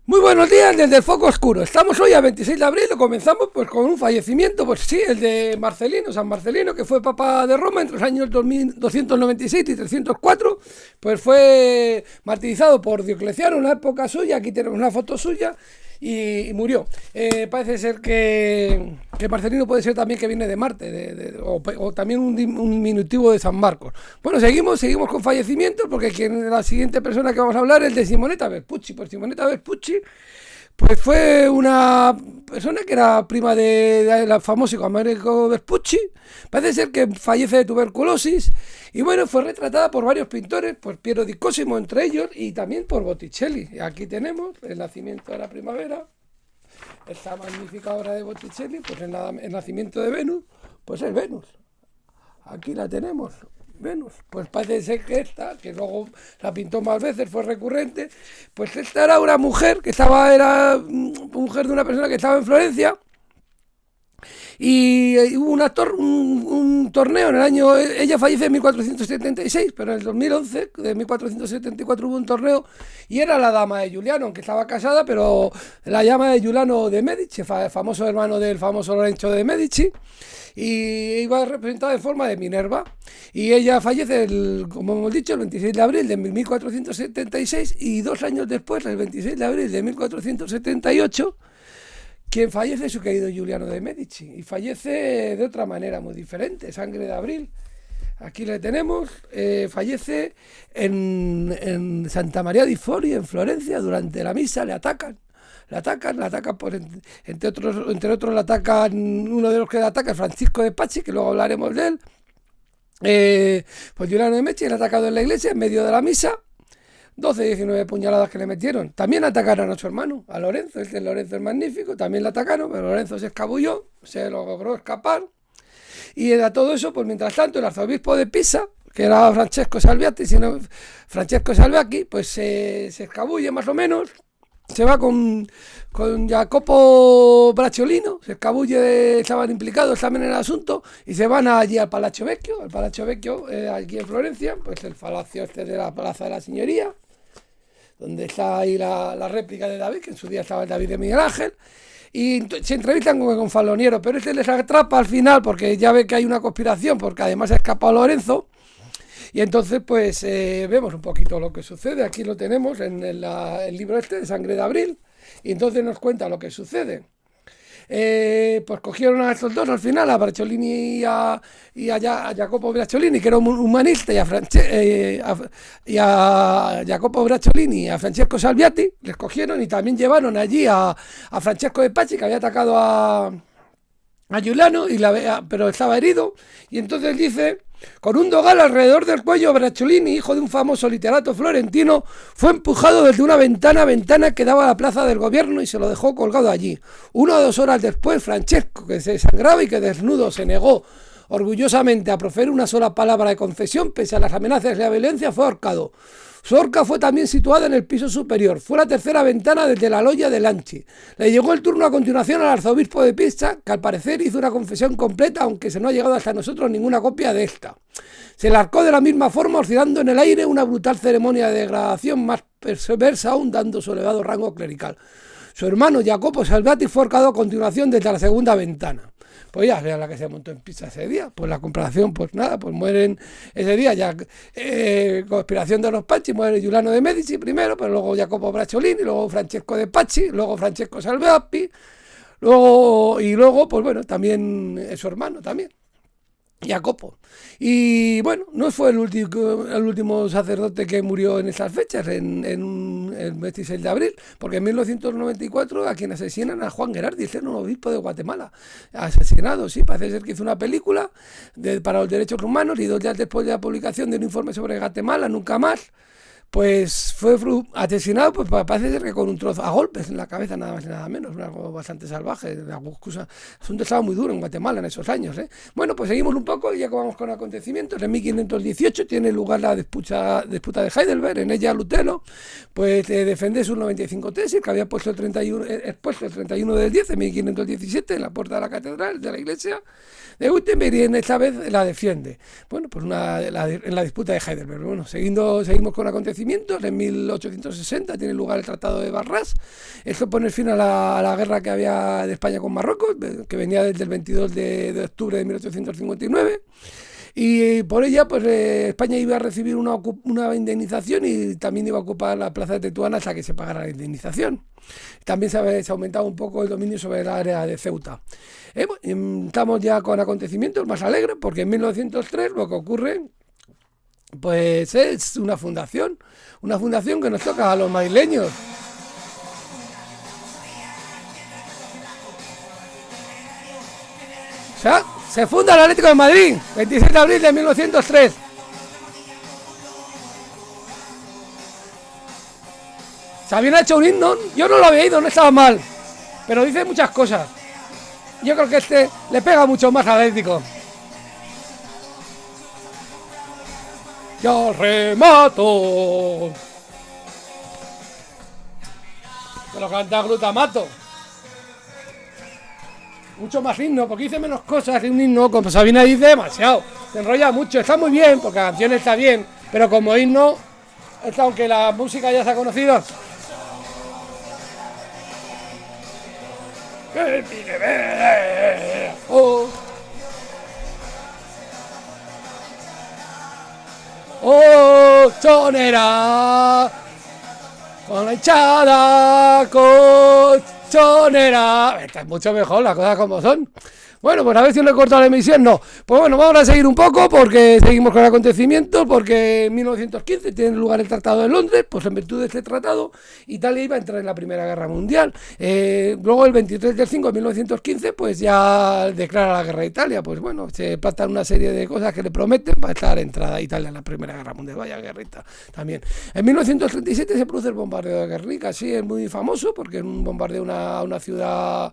Muy buenos días desde el foco oscuro. Estamos hoy a 26 de abril y comenzamos pues con un fallecimiento, pues sí, el de Marcelino, San Marcelino, que fue papa de Roma entre los años 2296 y 304, pues fue martirizado por Diocleciano en una época suya, aquí tenemos una foto suya, y murió. Parece ser que Marcelino puede ser también que viene de Marte, o también un diminutivo de San Marcos. Bueno, seguimos con fallecimientos, porque la siguiente persona que vamos a hablar es de Simonetta Vespucci. Pues Simonetta Vespucci pues fue una persona que era prima del famoso Amerigo Vespucci. Parece ser que fallece de tuberculosis y bueno, fue retratada por varios pintores, por Piero di Cosimo entre ellos y también por Botticelli. Aquí tenemos el nacimiento de la primavera, esta magnífica obra de Botticelli, pues el nacimiento de Venus, pues es Venus. Aquí la tenemos. Venus, pues parece ser que esta, que luego la pintó más veces, fue recurrente, pues esta era una mujer era mujer de una persona que estaba en Florencia y hubo un torneo en el año, ella fallece en 1476, pero en el 2011, de 1474 hubo un torneo y era la dama de Giuliano, aunque estaba casada, pero la llama de Giuliano de Medici, famoso hermano del famoso Lorenzo de Medici, y iba representada en forma de Minerva. Y ella fallece, como hemos dicho, el 26 de abril de 1476 y 2 años después, el 26 de abril de 1478, quien fallece es su querido Giuliano de Medici. Y fallece de otra manera muy diferente, sangre de abril. Aquí le tenemos, fallece en Santa María di Fori, en Florencia, durante la misa, le atacan por, entre otros le atacan, uno de los que le ataca es Francisco de Pachi, que luego hablaremos de él. Pues Giuliano de Medici le ha atacado en la iglesia, en medio de la misa, 19 puñaladas que le metieron. También atacaron a su hermano, a Lorenzo, Lorenzo el Magnífico, también le atacaron, pero Lorenzo se escabulló, se logró escapar. Y a todo eso, pues mientras tanto, el arzobispo de Pisa, que era Francesco Salviati, pues se escabulle más o menos. Se va con Jacopo Bracciolino, se escabulle, estaban implicados también en el asunto, y se van allí al Palazzo Vecchio, aquí en Florencia, pues el palacio de la Plaza de la Signoria, donde está ahí la réplica de David, que en su día estaba el David de Miguel Ángel, y se entrevistan con Faloniero, pero les atrapa al final, porque ya ve que hay una conspiración, porque además ha escapado Lorenzo. Y entonces pues vemos un poquito lo que sucede. Aquí lo tenemos en el libro de Sangre de Abril. Y entonces nos cuenta lo que sucede. Pues cogieron a estos dos al final, a Bracciolini y a Jacopo Bracciolini, que era un humanista, y a Jacopo Bracciolini y a Francesco Salviati. Les cogieron y también llevaron allí a Francesco de Pachi, que había atacado a Giuliano, pero estaba herido. Y entonces dice: con un dogal alrededor del cuello, Bracciolini, hijo de un famoso literato florentino, fue empujado desde una ventana que daba a la plaza del gobierno y se lo dejó colgado allí. 1 o 2 horas después, Francesco, que se desangraba y que desnudo se negó orgullosamente a proferir una sola palabra de confesión, pese a las amenazas de la violencia, fue ahorcado. Su horca fue también situada en el piso superior. Fue la tercera ventana desde la logia de Lanchi. Le llegó el turno a continuación al arzobispo de Pisa, que al parecer hizo una confesión completa, aunque se no ha llegado hasta nosotros ninguna copia de esta. Se le arcó de la misma forma, oscilando en el aire, una brutal ceremonia de degradación más perversa aún, dando su elevado rango clerical. Su hermano Jacopo Salviati fue ahorcado a continuación desde la segunda ventana. Pues ya era la que se montó en Pisa ese día. Pues la comparación, pues nada, pues mueren ese día ya conspiración de los Pachi, muere Giuliano de Medici primero, pero luego Jacopo Bracciolini, luego Francesco de Pachi, luego Francesco Salviati, luego, pues bueno, también su hermano también, Jacopo. Y bueno, no fue el último sacerdote que murió en esas fechas, en el 26 de abril, porque en 1994 a quien asesinan a Juan Gerardi, el obispo de Guatemala, asesinado, sí, parece ser que hizo una película para los derechos humanos y 2 días después de la publicación de un informe sobre Guatemala, nunca más, pues fue asesinado, pues parece ser que con un trozo a golpes en la cabeza, nada más y nada menos, algo bastante salvaje. El asunto estaba muy duro en Guatemala en esos años. Bueno, pues seguimos un poco y ya vamos con acontecimientos. En 1518 tiene lugar la disputa de Heidelberg. En ella Lutero pues defiende sus 95 tesis que había expuesto el 31 del 10 de 1517 en la puerta de la catedral de la iglesia de Wittenberg, y esta vez la defiende. Bueno, pues en la disputa de Heidelberg. Bueno, seguimos con acontecimientos. acontecimientos. En 1860 tiene lugar el Tratado de Barras. Esto pone fin a la guerra que había de España con Marruecos, que venía desde el 22 de octubre de 1859. Y por ella, pues España iba a recibir una indemnización y también iba a ocupar la plaza de Tetuán hasta que se pagara la indemnización. También se ha aumentado un poco el dominio sobre el área de Ceuta. Estamos ya con acontecimientos más alegres, porque en 1903 lo que ocurre, pues es una fundación que nos toca a los madrileños. O sea, se funda el Atlético de Madrid, 26 de abril de 1903. Se habían hecho un himno, yo no lo había ido, no estaba mal, pero dice muchas cosas. Yo creo que este le pega mucho más al Atlético. Yo remato. Me lo canta Glutamato. Mucho más himno, porque dice menos cosas que un himno, como Sabina dice demasiado. Se enrolla mucho, está muy bien, porque la canción está bien, pero como himno, aunque la música ya se ha conocido. Oh. Oh, chonera, con la hinchada colchonera. Esta es mucho mejor, las cosas como son. Bueno, pues a ver si le he cortado la emisión. No, pues bueno, vamos a seguir un poco porque seguimos con el acontecimiento, porque en 1915 tiene lugar el Tratado de Londres. Pues en virtud de este tratado Italia iba a entrar en la Primera Guerra Mundial. Luego el 23 del 5 de 1915 pues ya declara la guerra a Italia. Pues bueno, se pactan una serie de cosas que le prometen para estar entrada a Italia en la Primera Guerra Mundial. Vaya guerrita también. En 1937 se produce el bombardeo de Guernica. Sí, es muy famoso porque es un bombardeo a una ciudad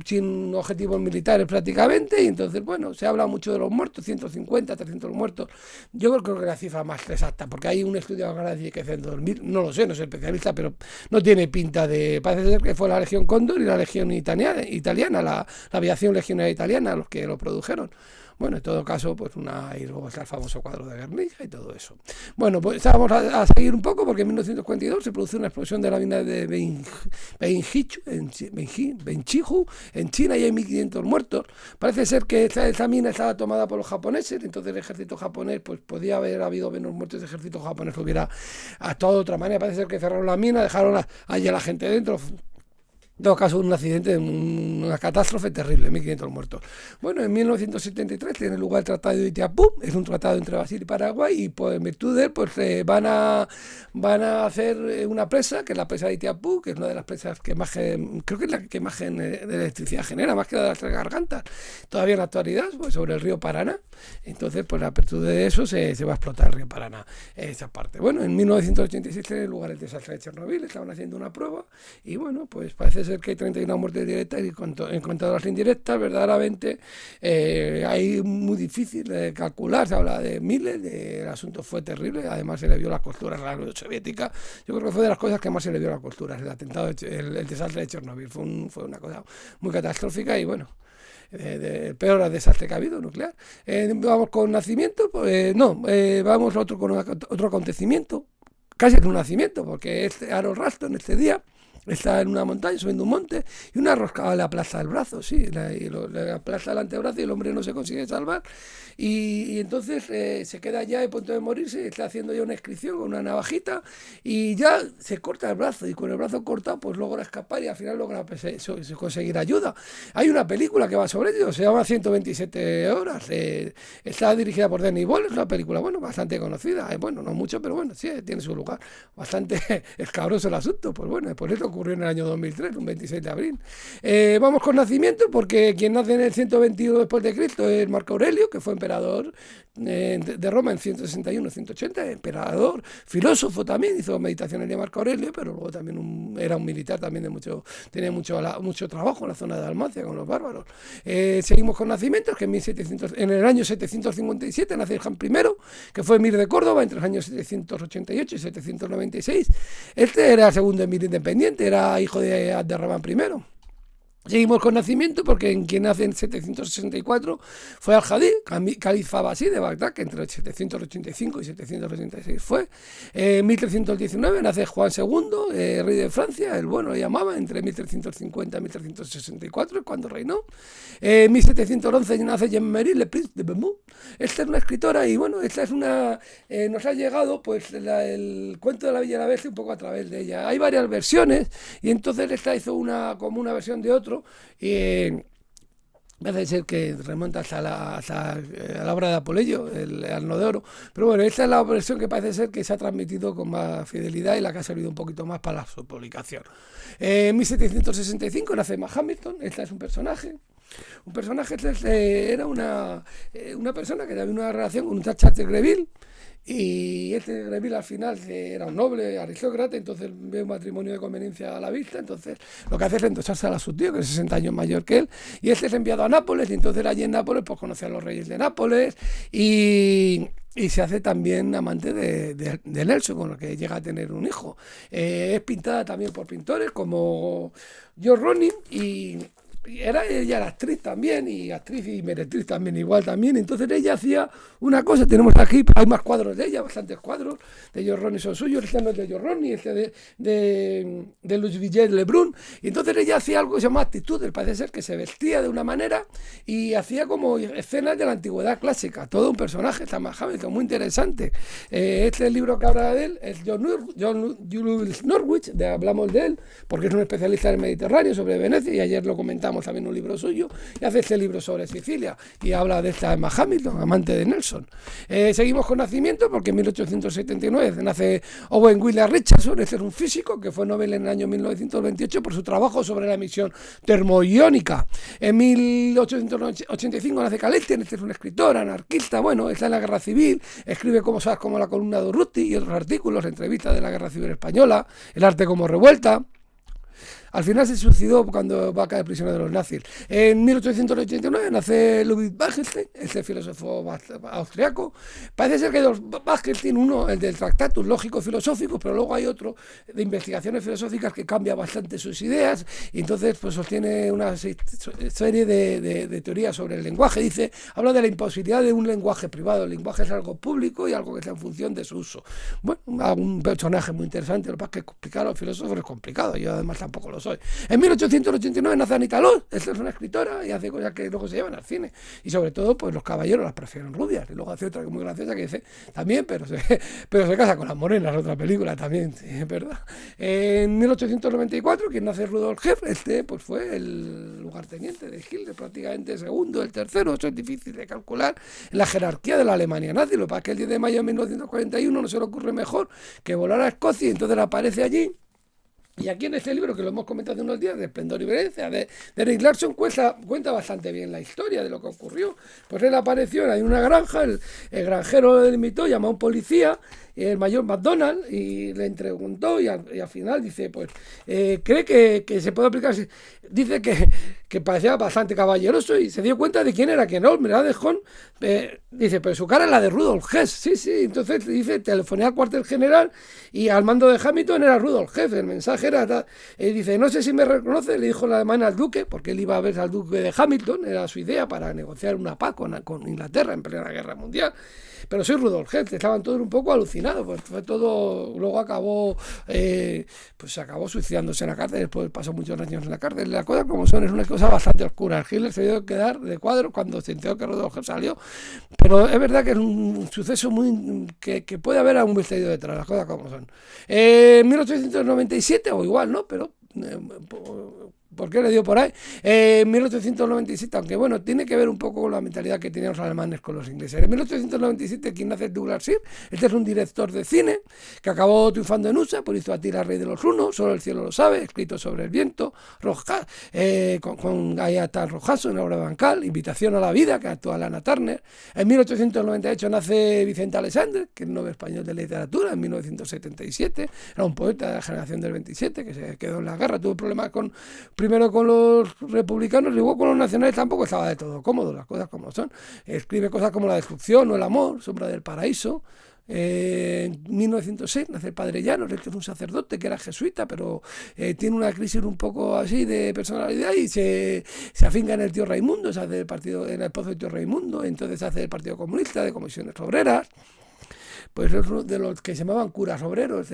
sin objetivos militares prácticamente, y entonces, bueno, se habla mucho de los muertos, 150, 300 muertos. Yo creo que la cifra más exacta, porque hay un estudio que dice que es en 2000, no lo sé, no soy especialista, pero no tiene pinta de... Parece ser que fue la Legión Cóndor y la Legión italiana, la aviación legionaria italiana, los que lo produjeron. Bueno, en todo caso, pues y luego está el famoso cuadro de Guernica y todo eso. Bueno, pues vamos a seguir un poco, porque en 1942 se produce una explosión de la mina de Benchiju, en China, y hay 1.500 muertos. Parece ser que esta mina estaba tomada por los japoneses, entonces el ejército japonés, pues podía haber habido menos muertos, el ejército japonés lo hubiera actuado de otra manera. Parece ser que cerraron la mina, dejaron allí a la gente dentro. En todo caso, un accidente, una catástrofe terrible, 1.500 muertos. Bueno, en 1973 tiene lugar el Tratado de Itiapú, es un tratado entre Brasil y Paraguay, y pues, en virtud de él pues, van a hacer una presa, que es la presa de Itiapú, que es una de las presas que más, creo que es la que más de electricidad genera, más que la de las Tres Gargantas, todavía en la actualidad, pues, sobre el río Paraná. Entonces, pues a virtud de eso se va a explotar el río Paraná, esa parte. Bueno, en 1986 tiene lugar el desastre de Chernobyl, estaban haciendo una prueba, y bueno, pues parece ser que hay 31 muertes directas, y en cuanto a las indirectas, verdaderamente hay muy difícil de calcular. Se habla de miles, el asunto fue terrible, además se le vio las costuras a la Unión Soviética. Yo creo que fue de las cosas que más se le vio las costuras, el atentado, el desastre de Chernobyl, fue una cosa muy catastrófica, y bueno, el peor desastre que ha habido nuclear. Vamos con nacimiento, vamos con otro acontecimiento, casi que un nacimiento, porque Harold Ralston este día está en una montaña, subiendo un monte, y una rosca le aplasta el brazo, sí, le aplasta el antebrazo, y el hombre no se consigue salvar, y entonces se queda ya a punto de morirse, está haciendo ya una inscripción con una navajita, y ya se corta el brazo, y con el brazo cortado pues logra escapar, y al final logra conseguir ayuda. Hay una película que va sobre ello, se llama 127 horas, está dirigida por Danny Boyle, es una película, bueno, bastante conocida, bueno, no mucho, pero bueno, sí, tiene su lugar, bastante escabroso el asunto. Pues bueno, por eso ocurrió en el año 2003, un 26 de abril. Vamos con nacimiento, porque quien nace en el 121 después de Cristo es Marco Aurelio, que fue emperador de Roma en 161-180, emperador, filósofo también, hizo meditaciones de Marco Aurelio, pero luego también era un militar también tenía mucho trabajo en la zona de Dalmacia con los bárbaros. Seguimos con nacimientos, que en el año 757 nace Juan I, que fue emir de Córdoba entre los años 788 y 796. Este era el segundo emir independiente, era hijo de Abderramán I. Seguimos con nacimiento, porque en quien nace en 764 fue Al-Hadid, califa abasí de Bagdad, que entre 785 y 786 fue. En 1319 nace Juan II, rey de Francia, el bueno lo llamaba, entre 1350 y 1364, cuando reinó. En 1711 nace Jeanne-Marie Le Prince de Beaumont. Esta es una escritora y bueno, esta es una... nos ha llegado pues el cuento de la Bella y la Bestia un poco a través de ella. Hay varias versiones y entonces esta hizo como una versión de otro. Y parece ser que remonta hasta la obra de Apoleyo, el Asno de Oro. Pero bueno, esta es la versión que parece ser que se ha transmitido con más fidelidad y la que ha servido un poquito más para su publicación. En 1765 nace Emma Hamilton. Esta es un personaje. Un personaje era una persona que tenía una relación con un tal Charles Greville. Y este Greville al final era un noble aristócrata, entonces ve un matrimonio de conveniencia a la vista, entonces lo que hace es endosarse a su tío, que es 60 años mayor que él, y este es enviado a Nápoles, y entonces allí en Nápoles pues conoce a los reyes de Nápoles, y se hace también amante de Nelson, con el que llega a tener un hijo. Es pintada también por pintores como George Ronin, y ella era actriz también, y actriz y meretriz también igual también. Entonces ella hacía una cosa, tenemos aquí, hay más cuadros de ella, bastantes cuadros de George Ronin son suyos. Este no es de George Ronin, este de Louis Villet Lebrun. Y entonces ella hacía algo que se llama actitudes, parece ser que se vestía de una manera y hacía como escenas de la antigüedad clásica, todo un personaje, Thomas Hamilton, muy interesante. Este libro que habla de él es John Julius Norwich, hablamos de él porque es un especialista en el Mediterráneo, sobre Venecia, y ayer lo comentamos también un libro suyo, y hace este libro sobre Sicilia y habla de esta Emma Hamilton, amante de Nelson. Seguimos con nacimiento, porque en 1879 nace Owen William Richardson. Este es un físico que fue Nobel en el año 1928 por su trabajo sobre la emisión termoiónica. En 1885 nace Caleten. Este es un escritor, anarquista, bueno, está en la guerra civil, escribe cosas como la columna de Urruti y otros artículos, entrevistas de la guerra civil española, el arte como revuelta. Al final se suicidó cuando va a caer prisionero de los nazis. En 1889 nace Ludwig Wittgenstein, este filósofo austriaco. Parece ser que dos Wittgenstein, uno, el del Tractatus lógico-filosófico, pero luego hay otro de investigaciones filosóficas que cambia bastante sus ideas, y entonces pues sostiene una serie de teorías sobre el lenguaje. Habla de la imposibilidad de un lenguaje privado. El lenguaje es algo público y algo que está en función de su uso. Bueno, un personaje muy interesante. Lo que pasa es que explicar a los filósofos es complicado. Yo además tampoco lo soy. En 1889 nace Anita Loos. Esta es una escritora y hace cosas que luego se llevan al cine. Y sobre todo, pues los caballeros las prefieren rubias. Y luego hace otra muy graciosa que dice también, pero se casa con las morenas, otra película también, sí, es verdad. En 1894, quien nace Rudolf Hess, pues fue el lugarteniente de Hitler, prácticamente segundo, el tercero. Eso es difícil de calcular en la jerarquía de la Alemania nazi. Lo que pasa es que el 10 de mayo de 1941 no se le ocurre mejor que volar a Escocia, y entonces aparece allí. Y aquí en este libro, que lo hemos comentado hace unos días, de Esplendor y Violencia, de Erik Larson, cuenta bastante bien la historia de lo que ocurrió. Pues él apareció en una granja, el granjero le invitó, llamó a un policía, el mayor McDonald, y le preguntó, y al final dice, pues, cree que se puede aplicar. Dice que parecía bastante caballeroso, y se dio cuenta de quién era, que no, me la dejó. Dice, pero su cara es la de Rudolf Hess. Sí, entonces dice, telefoné al cuartel general, y al mando de Hamilton era Rudolf Hess. El mensaje era, dice, no sé si me reconoce, le dijo la alemán al duque, porque él iba a ver al duque de Hamilton, era su idea para negociar una paz con Inglaterra en plena guerra mundial. Pero soy Rudolf Hess. Estaban todos un poco alucinados, pues fue todo. Luego acabó, pues se acabó suicidándose en la cárcel, después pasó muchos años en la cárcel. Las cosas como son, es una cosa bastante oscura. Hitler se dio que quedar de cuadro cuando se enteró que Rudolf Hess salió, pero es verdad que es un suceso muy que puede haber algún misterio detrás, las cosas como son. 1897, o igual, ¿no? Pero ¿por qué le dio por ahí? 1897, aunque bueno, tiene que ver un poco con la mentalidad que tenían los alemanes con los ingleses. En 1897, quien nace Douglas Sirk. Este es un director de cine que acabó triunfando en USA, por hizo Atila, rey de los hunos, Solo el cielo lo sabe, escrito sobre el viento, con Gaiatan Rojaso en la obra de Bancal, Invitación a la vida, que actúa Lana Turner. En 1898 nace Vicente Alexandre, que es Nobel español de literatura, en 1977. Era un poeta de la generación del 27, que se quedó en la guerra, tuvo problemas primero con los republicanos, y luego con los nacionales tampoco estaba de todo cómodo, las cosas como son. Escribe cosas como La destrucción o El amor, Sombra del paraíso, En 1906 nace el padre Llanos, este es un sacerdote que era jesuita, pero tiene una crisis un poco así de personalidad y se afinca en el tío Raimundo, se hace el partido, en el pozo del tío Raimundo, entonces se hace el Partido Comunista, de Comisiones Obreras. Pues es de los que se llamaban curas obreros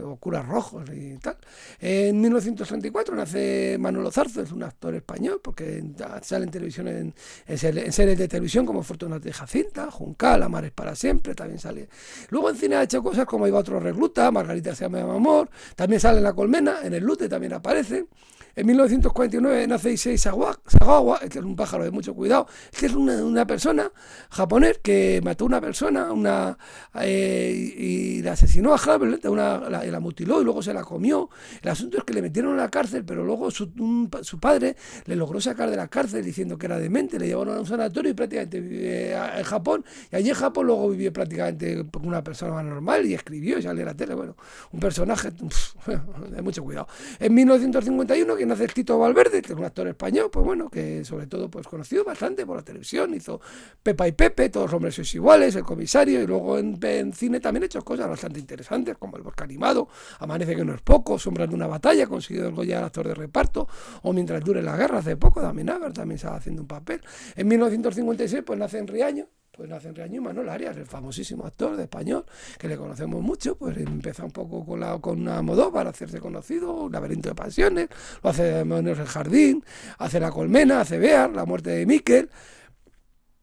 o curas rojos y tal. En 1934 nace Manolo Zarzo, es un actor español, porque sale en televisión, en series de televisión como Fortunas de Jacinta, Juncal, Amares para siempre, también sale. Luego en cine ha hecho cosas como Iba otro recluta, Margarita se llama amor, también sale en La Colmena, en El Lute también aparece. En 1949 nace Issei Sagawa, este es un pájaro de mucho cuidado. Este es una persona japonés que mató a una persona y la asesinó a Havel, la mutiló y luego se la comió. El asunto es que le metieron en la cárcel, pero luego su padre le logró sacar de la cárcel diciendo que era demente, le llevaron a un sanatorio y prácticamente vivió en Japón. Y allí en Japón luego vivió prácticamente como una persona normal y escribió y salió a la tele. Bueno, un personaje de mucho cuidado. En 1951, que nace Tito Valverde, que es un actor español, pues bueno, que sobre todo pues conocido bastante por la televisión, hizo Pepa y Pepe, Todos los hombres sois iguales, El comisario, y luego en cine también ha hecho cosas bastante interesantes, como El bosque animado, Amanece que no es poco, Sombras de una batalla, consiguió el Goya al actor de reparto, o Mientras dure la guerra, hace poco, Damián Agar también estaba haciendo un papel. En 1956 pues nace en Riaño, y Manuel Arias, el famosísimo actor de español, que le conocemos mucho, pues empezó un poco con Almodóvar para hacerse conocido, Un laberinto de pasiones, lo hace Menos el jardín, hace La Colmena, hace Bear, La muerte de Miquel,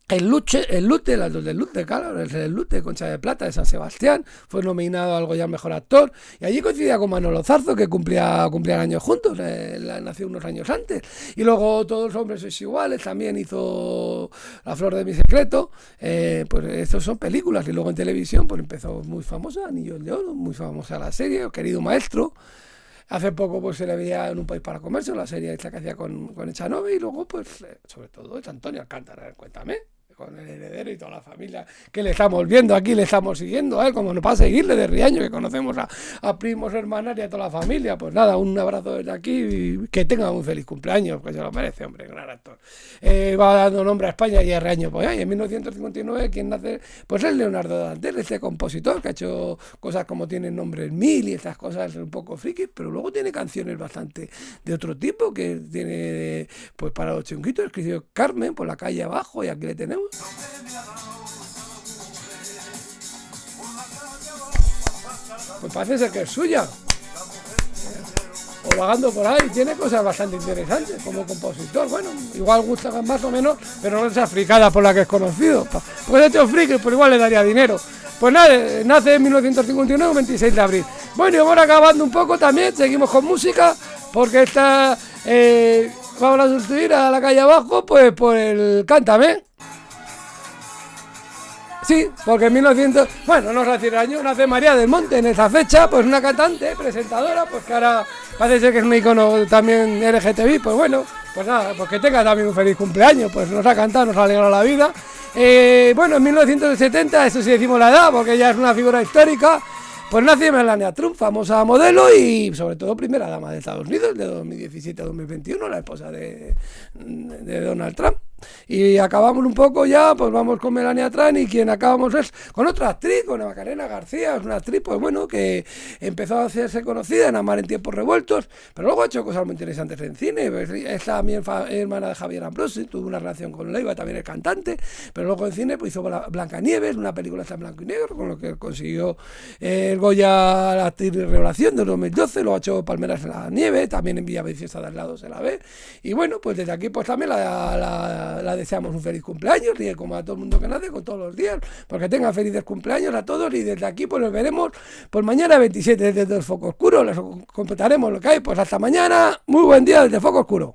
el Lute, las dos del Lute, claro, el Lute, Concha de Plata de San Sebastián, fue nominado al Goya al mejor actor, y allí coincidía con Manolo Zarzo, que cumplían años juntos, nació unos años antes, y luego Todos los hombres sois iguales, también hizo La flor de mi secreto, pues estos son películas, y luego en televisión pues empezó muy famosa, Anillos de oro, muy famosa la serie, Querido maestro. Hace poco pues se le veía en Un país para comerse, la serie esta que hacía con Echanove, y luego pues sobre todo es Antonio Alcántara, cuéntame, con el heredero y toda la familia que le estamos viendo aquí, le estamos siguiendo a él, como nos va a seguirle de Riaño, que conocemos a primos, hermanas y a toda la familia. Pues nada, un abrazo desde aquí y que tenga un feliz cumpleaños, que se lo merece, hombre, gran actor. Va dando nombre a España y a Riaño. Pues en 1959 quien nace, pues es Leonardo Dantel, este compositor que ha hecho cosas como Tiene nombre en mil y estas cosas un poco frikis, pero luego tiene canciones bastante de otro tipo, que tiene pues para los chunguitos, escribió Carmen por La calle abajo, y aquí le tenemos. Pues parece ser que es suya, o vagando por ahí, tiene cosas bastante interesantes como compositor. Bueno, igual gusta más o menos, pero no es africana por la que es conocido. Pues hecho friki, pues igual le daría dinero. Pues nada, nace en 1959, 26 de abril. Bueno, y vamos acabando un poco también, seguimos con música, porque vamos a sustituir a La calle abajo, pues por el Cántame. Sí, porque en 1900, bueno, no sé decir el año, nace María del Monte en esa fecha, pues una cantante, presentadora, pues que ahora parece ser que es un icono también LGTBI, pues bueno, pues nada, pues que tenga también un feliz cumpleaños, pues nos ha cantado, nos ha alegrado la vida. Bueno, en 1970, eso sí decimos la edad, porque ella es una figura histórica, pues nace Melania Trump, famosa modelo y sobre todo primera dama de Estados Unidos de 2017 a 2021, la esposa de Donald Trump. Y acabamos un poco ya, pues vamos con Melania Trump, y quien acabamos es con otra actriz, con Macarena García, es una actriz, pues bueno, que empezó a hacerse conocida en Amar en tiempos revueltos, pero luego ha hecho cosas muy interesantes en cine. Pues es también hermana de Javier Ambrosi, tuvo una relación con Leiva, también el cantante, pero luego en cine pues hizo Blancanieves, una película está en blanco y negro, con lo que consiguió el Goya a la actriz de revelación de 2012, luego ha hecho Palmeras en la nieve, también en Villaviciosa de al lado se la ve, y bueno, pues desde aquí pues también la deseamos un feliz cumpleaños, y como a todo el mundo que nace, con todos los días, porque tengan felices cumpleaños a todos, y desde aquí pues nos veremos pues mañana 27 desde el Foco Oscuro, les contaremos lo que hay. Pues hasta mañana, muy buen día desde Foco Oscuro.